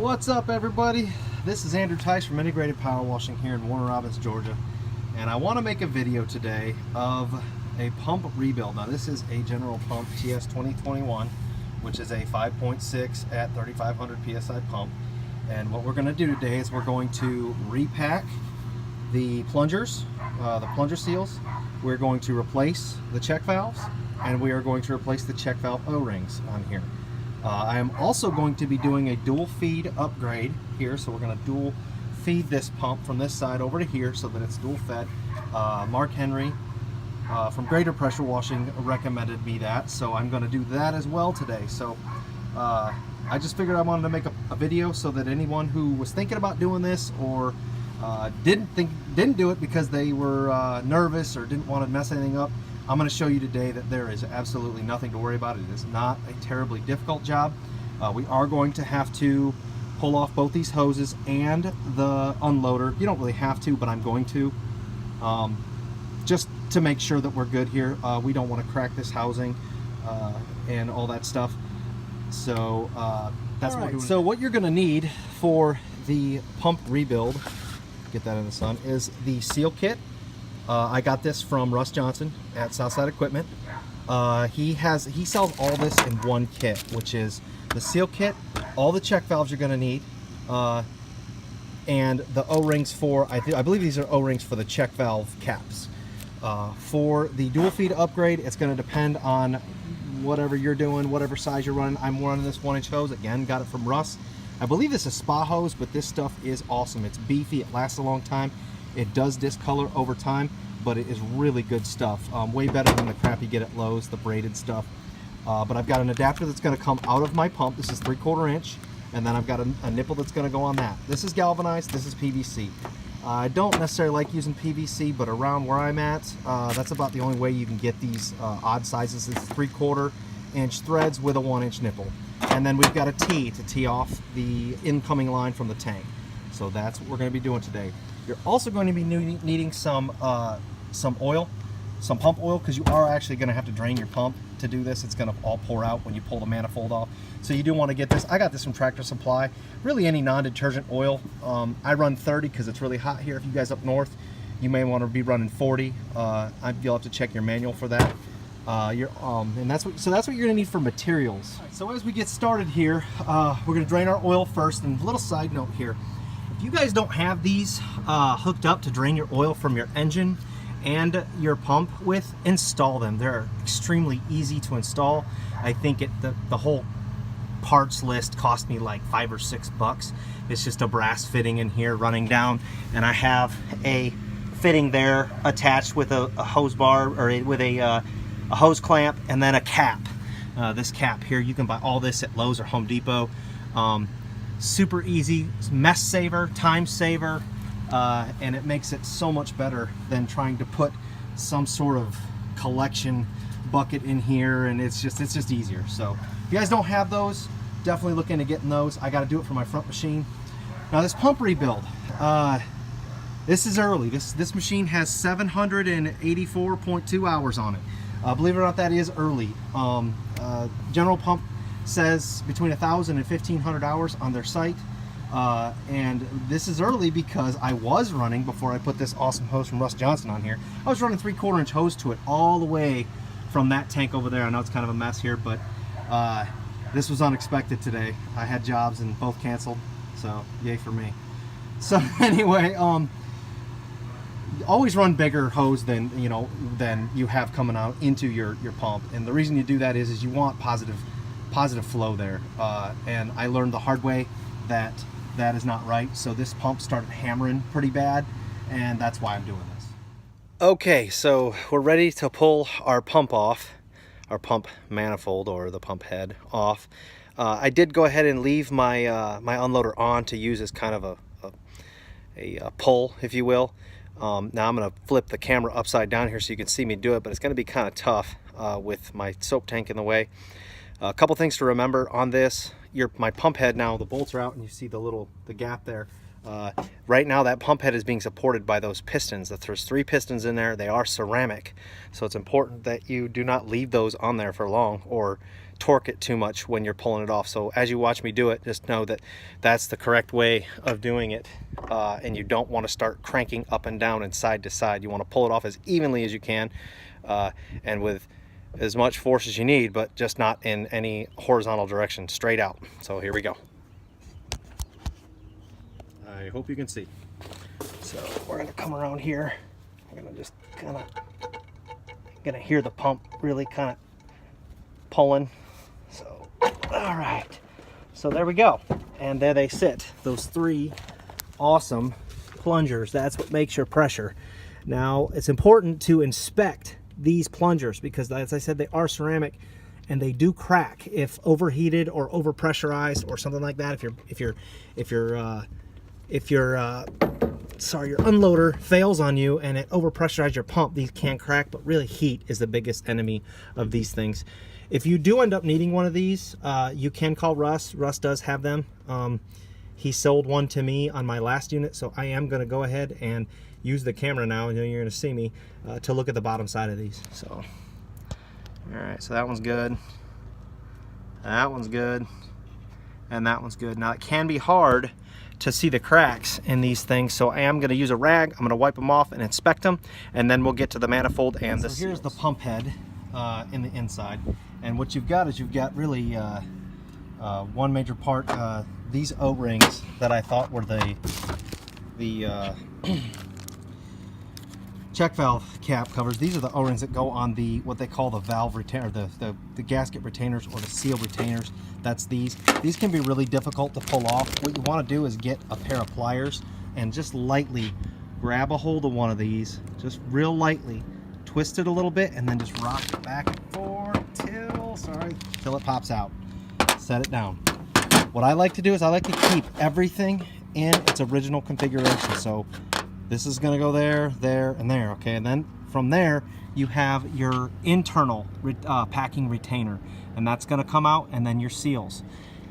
What's up, everybody? This is Andrew Tice from Integrated Power Washing here in Warner Robins, Georgia, and I want to make a video today of a pump rebuild. Now, this is a General Pump TS2021, which is a 5.6 at 3,500 psi pump. And what we're going to do today is we're going to repack the plungers, the plunger seals. We're going to replace the check valves, and we are going to replace the check valve O-rings on here. I am also going to be doing a dual feed upgrade here, so we're going to dual feed this pump from this side over to here so that it's dual fed. Mark Henry from Greater Pressure Washing recommended me that, so I'm going to do that as well today. So I just figured I wanted to make a video so that anyone who was thinking about doing this or didn't do it because they were nervous or didn't want to mess anything up, I'm going to show you today that there is absolutely nothing to worry about. It is not a terribly difficult job. We are going to have to pull off both these hoses and the unloader. You don't really have to, but I'm going to, just to make sure that we're good here. We don't want to crack this housing and all that stuff. So that's what we're doing. So what you're going to need for the pump rebuild, get that in the sun, is the seal kit. I got this from Russ Johnson at Southside Equipment. He sells all this in one kit, which is the seal kit, all the check valves you're going to need, and the O-rings for, I believe these are O-rings for the check valve caps. For the dual feed upgrade, it's going to depend on whatever you're doing, whatever size you're running. I'm running this 1-inch hose. Again, got it from Russ. I believe this is spa hose, but this stuff is awesome. It's beefy. It lasts a long time. It does discolor over time, but it is really good stuff. Way better than the crap you get at Lowe's, the braided stuff. But I've got an adapter that's going to come out of my pump. This is 3/4 inch, and then I've got a nipple that's going to go on that. This is galvanized. This is PVC. I don't necessarily like using PVC, but around where I'm at, that's about the only way you can get these odd sizes. It's 3/4 inch threads with a 1-inch nipple. And then we've got a T to tee off the incoming line from the tank. So that's what we're going to be doing today. You're also going to be needing some oil, some pump oil, because you are actually going to have to drain your pump to do this. It's going to all pour out when you pull the manifold off. So you do want to get this. I got this from Tractor Supply. Really any non-detergent oil. I run 30 because it's really hot here. If you guys up north, you may want to be running 40. You'll have to check your manual for that. And that's what you're going to need for materials. Right, so as we get started here, we're going to drain our oil first. And a little side note here. If you guys don't have these hooked up to drain your oil from your engine and your pump with, install them. They're extremely easy to install. I think the whole parts list cost me like $5 or $6. It's just a brass fitting in here running down, and I have a fitting there attached with a hose bar, or with a hose clamp, and then a cap. This cap here, you can buy all this at Lowe's or Home Depot. Super easy, mess saver, time saver, and it makes it so much better than trying to put some sort of collection bucket in here, and it's just easier. So if you guys don't have those, definitely look into getting those. I got to do it for my front machine. Now this pump rebuild, this is early. This machine has 784.2 hours on it. Believe it or not, that is early. General Pump says between 1,000 and 1,500 hours on their site, and this is early because I was running, before I put this awesome hose from Russ Johnson on here, I was running 3/4 inch hose to it all the way from that tank over there. I know it's kind of a mess here, but this was unexpected today. I had jobs and both canceled, so yay for me. So anyway, always run bigger hose than you have coming out into your pump, and the reason you do that is you want positive flow there, and I learned the hard way that is not right. So this pump started hammering pretty bad, and that's why I'm doing this. Okay, so we're ready to pull our pump off, our pump manifold, or the pump head off. I did go ahead and leave my my unloader on to use as kind of a pull, if you will. Now I'm going to flip the camera upside down here so you can see me do it, but it's going to be kind of tough with my soap tank in the way. A couple things to remember on this. My pump head now, the bolts are out, and you see the gap there. Right now that pump head is being supported by those pistons. There's 3 pistons in there. They are ceramic, so it's important that you do not leave those on there for long or torque it too much when you're pulling it off. So as you watch me do it, just know that that's the correct way of doing it, and you don't want to start cranking up and down and side to side. You want to pull it off as evenly as you can, and with as much force as you need, but just not in any horizontal direction, straight out. So here we go. I hope you can see. So we're gonna come around here. I'm gonna just gonna hear the pump really kind of pulling. So, all right. So there we go. And there they sit, those 3 awesome plungers. That's what makes your pressure. Now, it's important to inspect these plungers because, as I said, they are ceramic and they do crack if overheated or overpressurized or something like that. If your unloader fails on you and it overpressurized your pump, these can crack, but really heat is the biggest enemy of these things. If you do end up needing one of these, you can call Russ. Russ does have them. He sold one to me on my last unit, so I am going to go ahead and use the camera now, and you're going to see me, to look at the bottom side of these. So, all right, so that one's good. That one's good. And that one's good. Now, it can be hard to see the cracks in these things, so I am going to use a rag. I'm going to wipe them off and inspect them, and then we'll get to the manifold and the seals. So here's the pump head in the inside, and what you've got is you've got really one major part. These O-rings that I thought were the check valve cap covers. These are the O-rings that go on the what they call the valve retainer, the gasket retainers or the seal retainers. That's these. These can be really difficult to pull off. What you want to do is get a pair of pliers and just lightly grab a hold of one of these, just real lightly, twist it a little bit, and then just rock it back and forth till it pops out. Set it down. What I like to do is I like to keep everything in its original configuration. So this is going to go there, there, and there, okay? And then from there, you have your internal packing retainer, and that's going to come out, and then your seals.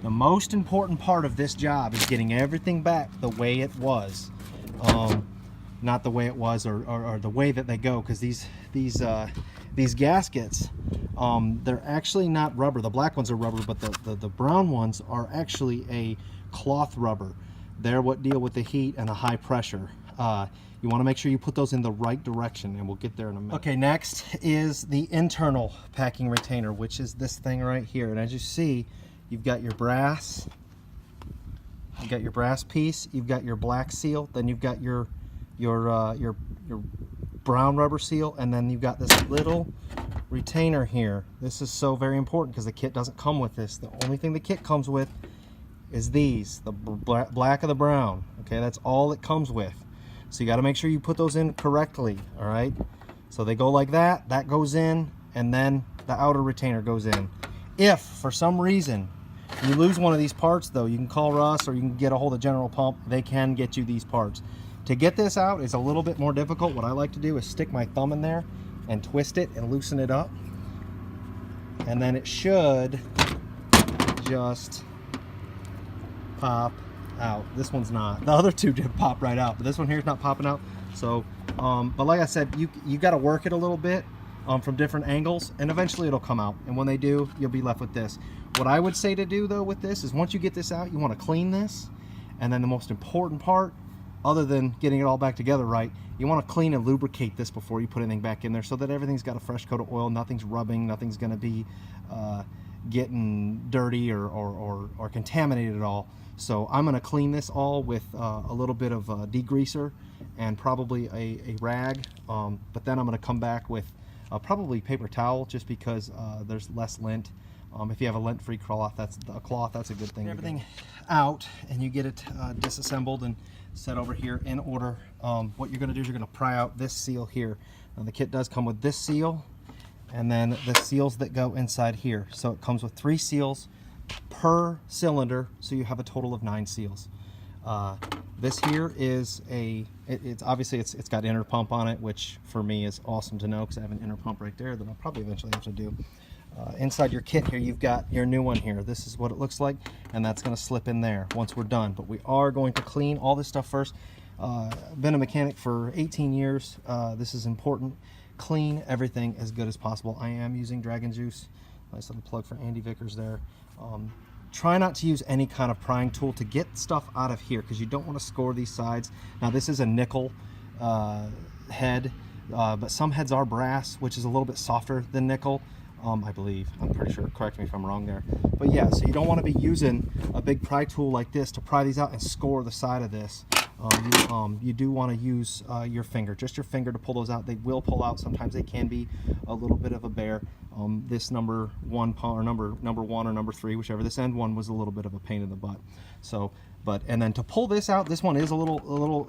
The most important part of this job is getting everything back the way it was. Not the way it was, or the way that they go, because these gaskets, they're actually not rubber. The black ones are rubber, but the brown ones are actually a cloth rubber. They're what deal with the heat and the high pressure. You want to make sure you put those in the right direction, and we'll get there in a minute. Okay, next is the internal packing retainer, which is this thing right here. And as you see, you've got your brass, piece, you've got your black seal, then you've got your brown rubber seal, and then you've got this little retainer here. This is so very important because the kit doesn't come with this. The only thing the kit comes with is these, the black of the brown. Okay, that's all it comes with. So you got to make sure you put those in correctly. All right, so they go like that. That goes in, and then the outer retainer goes in. If for some reason you lose one of these parts, though, you can call Russ or you can get a hold of General Pump. They can get you these parts. To get this out is a little bit more difficult. What I like to do is stick my thumb in there and twist it and loosen it up, and then it should just pop out. This one's not. The other two did pop right out, but this one here is not popping out. So but like I said, you got to work it a little bit from different angles, and eventually it'll come out, and when they do, you'll be left with this. What I would say to do though with this is, once you get this out, you want to clean this, and then the most important part, other than getting it all back together right, you want to clean and lubricate this before you put anything back in there, so that everything's got a fresh coat of oil, nothing's rubbing, nothing's going to be getting dirty or contaminated at all. So I'm going to clean this all with a little bit of degreaser and probably a rag, but then I'm going to come back with probably paper towel, just because there's less lint. If you have a lint-free cloth, that's a good thing. Everything out, and you get it disassembled and set over here in order. What you're going to do is you're going to pry out this seal here. Now, the kit does come with this seal, and then the seals that go inside here. So it comes with 3 seals per cylinder, so you have a total of 9 seals. This here is it's obviously it's got inner pump on it, which for me is awesome to know, because I have an inner pump right there that I'll probably eventually have to do. inside your kit here, you've got your new one here. This is what it looks like, and that's going to slip in there once we're done. But we are going to clean all this stuff first. Been a mechanic for 18 years. This is important. Clean everything as good as possible. I am using Dragon Juice. Nice little plug for Andy Vickers there. Try not to use any kind of prying tool to get stuff out of here, because you don't want to score these sides. Now this is a nickel head, but some heads are brass, which is a little bit softer than nickel. I believe, I'm pretty sure, correct me if I'm wrong there. But yeah, so you don't want to be using a big pry tool like this to pry these out and score the side of this. You do want to use your finger, just your finger, to pull those out. They will pull out. Sometimes they can be a little bit of a bear. This number one or number one or number three, whichever, this end one was a little bit of a pain in the butt. So, and then to pull this out, this one is a little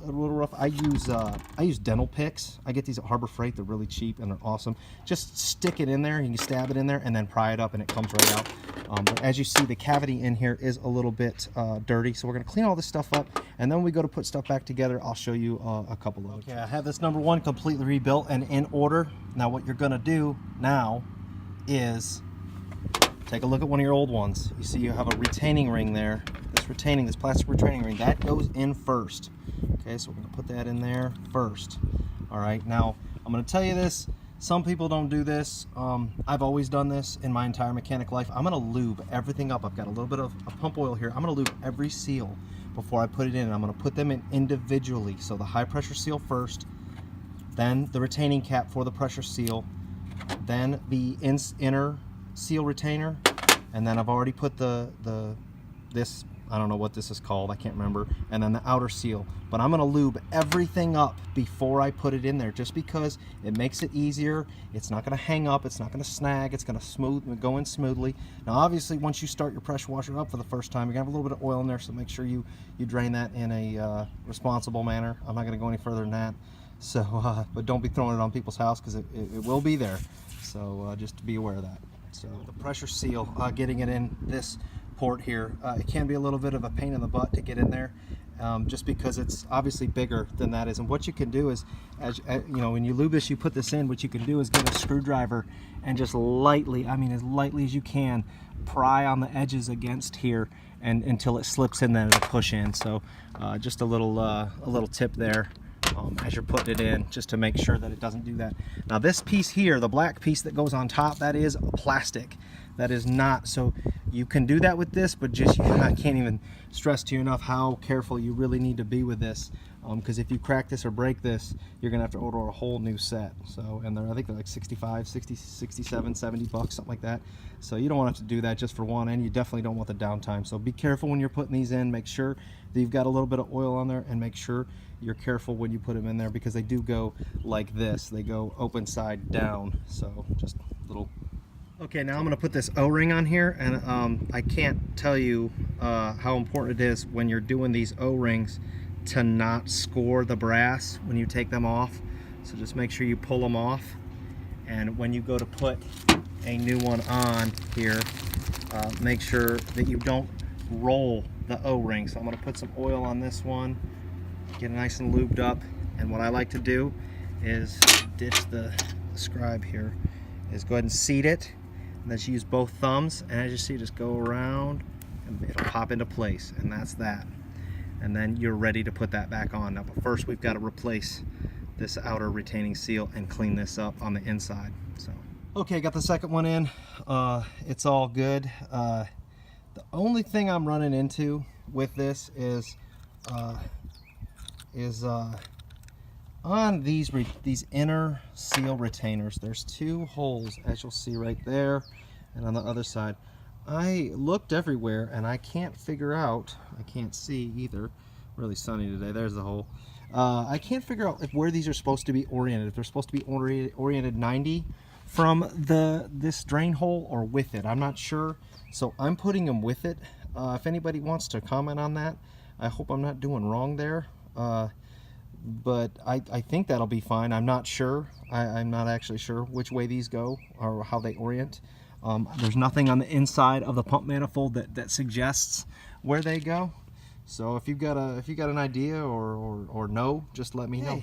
rough. I use dental picks. I get these at Harbor Freight. They're really cheap and they're awesome. Just stick it in there. You can stab it in there and then pry it up, and it comes right out. But as you see, the cavity in here is a little bit dirty, so we're going to clean all this stuff up, and then when we go to put stuff back together, I'll show you a couple of them. Okay, I have this number one completely rebuilt and in order. Now what you're going to do now is take a look at one of your old ones. You see you have a retaining ring there. This plastic retaining ring, that goes in first. Okay, so we're going to put that in there first. All right, now I'm going to tell you this. Some people don't do this. I've always done this in my entire mechanic life. I'm going to lube everything up. I've got a little bit of pump oil here. I'm going to lube every seal before I put it in. And I'm going to put them in individually. So the high pressure seal first, then the retaining cap for the pressure seal, then the inner seal retainer, and then I've already put this, I don't know what this is called, I can't remember, and then the outer seal. But I'm going to lube everything up before I put it in there, just because it makes it easier. It's not going to hang up, it's not going to snag, it's going to go in smoothly. Now obviously once you start your pressure washer up for the first time, you're going to have a little bit of oil in there, so make sure you drain that in a responsible manner. I'm not going to go any further than that. So, but don't be throwing it on people's house, because it will be there. So just to be aware of that. So the pressure seal, getting it in this port here, it can be a little bit of a pain in the butt to get in there, just because it's obviously bigger than that is. And what you can do is, as you know, when you lube this, you put this in, what you can do is get a screwdriver and just lightly, I mean as lightly as you can, pry on the edges against here, and until it slips in, then it'll push in. So just a little tip there. As you're putting it in, just to make sure that it doesn't do that. Now this piece here, the black piece that goes on top, that is plastic. That is not, so you can do that with this, but just, I can't even stress to you enough how careful you really need to be with this, because if you crack this or break this, you're gonna have to order a whole new set. So, and I think they're like 65, 60, 67, 70 bucks, something like that. So you don't want to have to do that just for one, and you definitely don't want the downtime. So be careful when you're putting these in. Make sure that you've got a little bit of oil on there, and make sure you're careful when you put them in there, because they do go like this. They go open side down. So just a little. Okay, now I'm going to put this O-ring on here, and I can't tell you how important it is when you're doing these O-rings to not score the brass when you take them off. So just make sure you pull them off, and when you go to put a new one on here, make sure that you don't roll the O-ring. So I'm going to put some oil on this one, get it nice and lubed up, and what I like to do is ditch the scribe here, is go ahead and seat it, and then just use both thumbs, and as you see, just go around and it'll pop into place, and that's that. And then you're ready to put that back on. Now, but first we've got to replace this outer retaining seal and clean this up on the inside. So okay, got the second one in. It's all good. The only thing I'm running into with this is on these inner seal retainers, there's two holes, as you'll see right there, and on the other side. I looked everywhere and I can't figure out, I can't see either, really sunny today, there's the hole. I can't figure out where these are supposed to be oriented, if they're supposed to be oriented 90 from this drain hole or with it. I'm not sure, so I'm putting them with it. If anybody wants to comment on that, I hope I'm not doing wrong there. But I think that'll be fine. I'm not sure. I'm not actually sure which way these go or how they orient. There's nothing on the inside of the pump manifold that suggests where they go. So if you've got an idea or know, just let me know.